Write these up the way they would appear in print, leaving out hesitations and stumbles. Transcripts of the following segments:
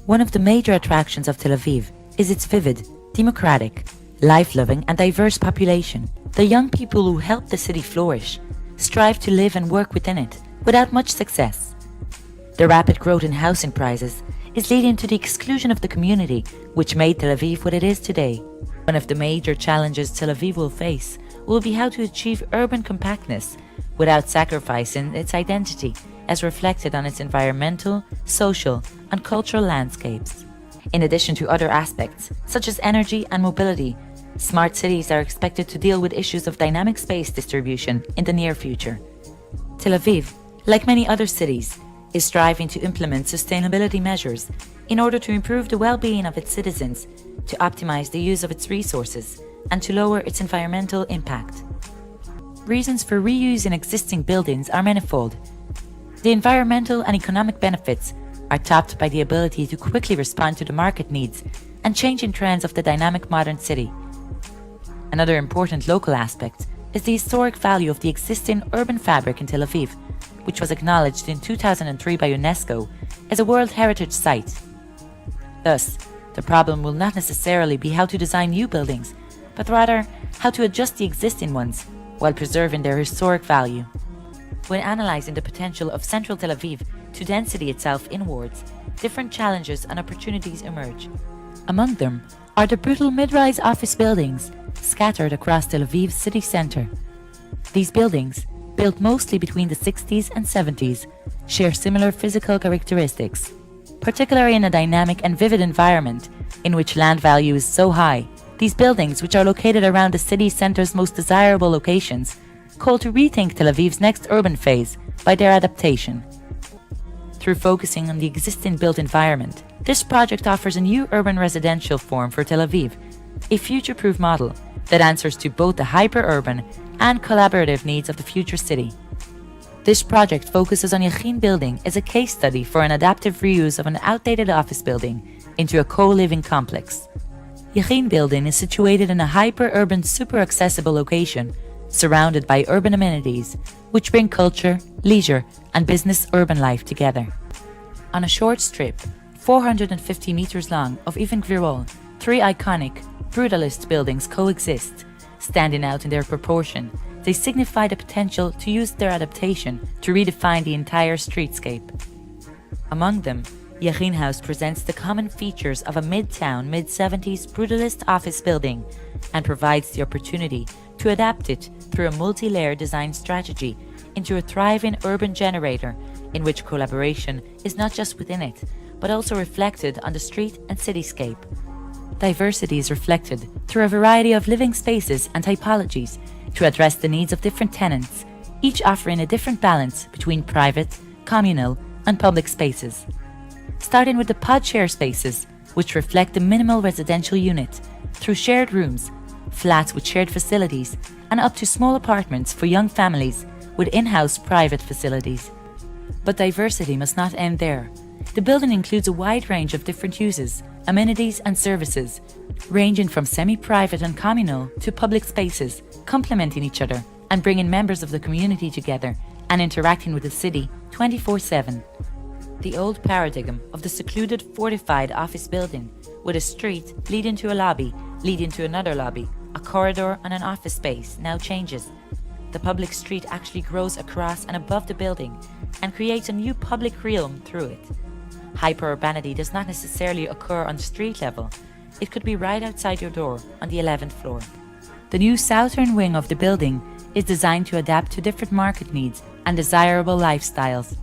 One of the major attractions of Tel-Aviv is its vivid, democratic, life-loving and diverse population. The young people who help the city flourish strive to live and work within it without much success. The rapid growth in housing prices is leading to the exclusion of the community which made Tel Aviv what it is today. One of the major challenges Tel Aviv will face will be how to achieve urban compactness without sacrificing its identity as reflected on its environmental, social and cultural landscapes. In addition to other aspects such as energy and mobility, smart cities are expected to deal with issues of dynamic space distribution in the near future. Tel Aviv, like many other cities, is striving to implement sustainability measures in order to improve the well-being of its citizens, to optimize the use of its resources, and to lower its environmental impact. Reasons for reusing existing buildings are manifold. The environmental and economic benefits are topped by the ability to quickly respond to the market needs and changing trends of the dynamic modern city. Another important local aspect is the historic value of the existing urban fabric in Tel Aviv, which was acknowledged in 2003 by UNESCO as a World Heritage Site. Thus, the problem will not necessarily be how to design new buildings, but rather how to adjust the existing ones while preserving their historic value. When analysing the potential of central Tel Aviv to density itself inwards, different challenges and opportunities emerge. Among them are the brutal mid-rise office buildings scattered across Tel Aviv's city centre. These buildings, built mostly between the 60s and 70s, share similar physical characteristics, particularly in a dynamic and vivid environment in which land value is so high. These buildings, which are located around the city centre's most desirable locations, call to rethink Tel Aviv's next urban phase by their adaptation. Through focusing on the existing built environment, this project offers a new urban residential form for Tel Aviv, a future-proof model that answers to both the hyper-urban and collaborative needs of the future city. This project focuses on Yachin building as a case study for an adaptive reuse of an outdated office building into a co-living complex. Yachin building is situated in a hyper-urban, super-accessible location surrounded by urban amenities which bring culture, leisure and business urban life together. On a short strip, 450 meters long of Even Gvirol, three iconic, brutalist buildings coexist. Standing out in their proportion, they signify the potential to use their adaptation to redefine the entire streetscape. Among them, Yachin House presents the common features of a mid-town, mid-70s brutalist office building and provides the opportunity to adapt it through a multi-layer design strategy into a thriving urban generator in which collaboration is not just within it, but also reflected on the street and cityscape. Diversity is reflected through a variety of living spaces and typologies to address the needs of different tenants, each offering a different balance between private, communal, and public spaces. Starting with the pod share spaces, which reflect the minimal residential unit, through shared rooms, flats with shared facilities, and up to small apartments for young families with in-house private facilities. But diversity must not end there. The building includes a wide range of different uses, amenities and services, ranging from semi-private and communal to public spaces, complementing each other and bringing members of the community together and interacting with the city 24/7. The old paradigm of the secluded fortified office building with a street leading to a lobby, leading to another lobby, a corridor and an office space now changes. The public street actually grows across and above the building and creates a new public realm through it. Hyperurbanity does not necessarily occur on street level. It could be right outside your door on the 11th floor. The new southern wing of the building is designed to adapt to different market needs and desirable lifestyles.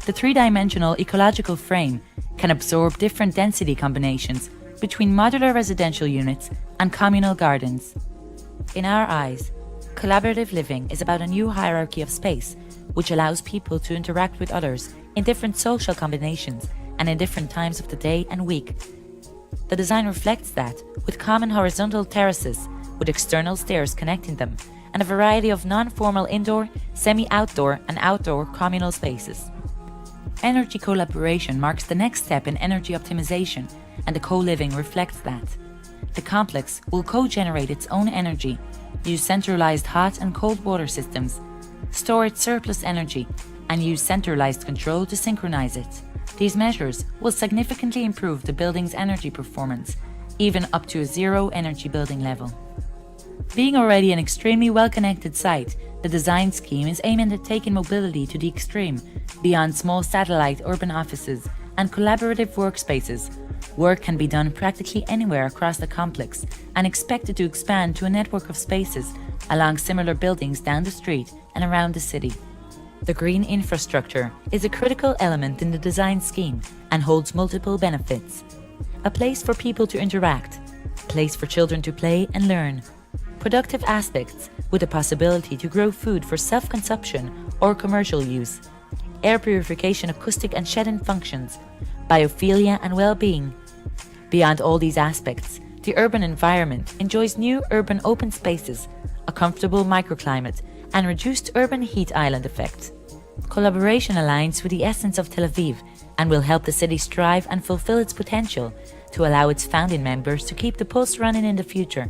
The three-dimensional ecological frame can absorb different density combinations between modular residential units and communal gardens. In our eyes, collaborative living is about a new hierarchy of space which allows people to interact with others in different social combinations and in different times of the day and week. The design reflects that, with common horizontal terraces with external stairs connecting them and a variety of non-formal indoor, semi-outdoor and outdoor communal spaces. Energy collaboration marks the next step in energy optimization, and the co-living reflects that. The complex will co-generate its own energy, use centralized hot and cold water systems, store its surplus energy and use centralized control to synchronize it. These measures will significantly improve the building's energy performance, even up to a zero energy building level. Being already an extremely well-connected site, the design scheme is aiming at taking mobility to the extreme, beyond small satellite urban offices and collaborative workspaces. Work can be done practically anywhere across the complex and expected to expand to a network of spaces along similar buildings down the street and around the city. The green infrastructure is a critical element in the design scheme and holds multiple benefits. A place for people to interact, a place for children to play and learn, productive aspects with the possibility to grow food for self-consumption or commercial use, air purification, acoustic and shedding functions, biophilia and well-being. Beyond all these aspects, the urban environment enjoys new urban open spaces, a comfortable microclimate, and reduced urban heat island effect. Collaboration aligns with the essence of Tel-Aviv and will help the city strive and fulfill its potential to allow its founding members to keep the pulse running in the future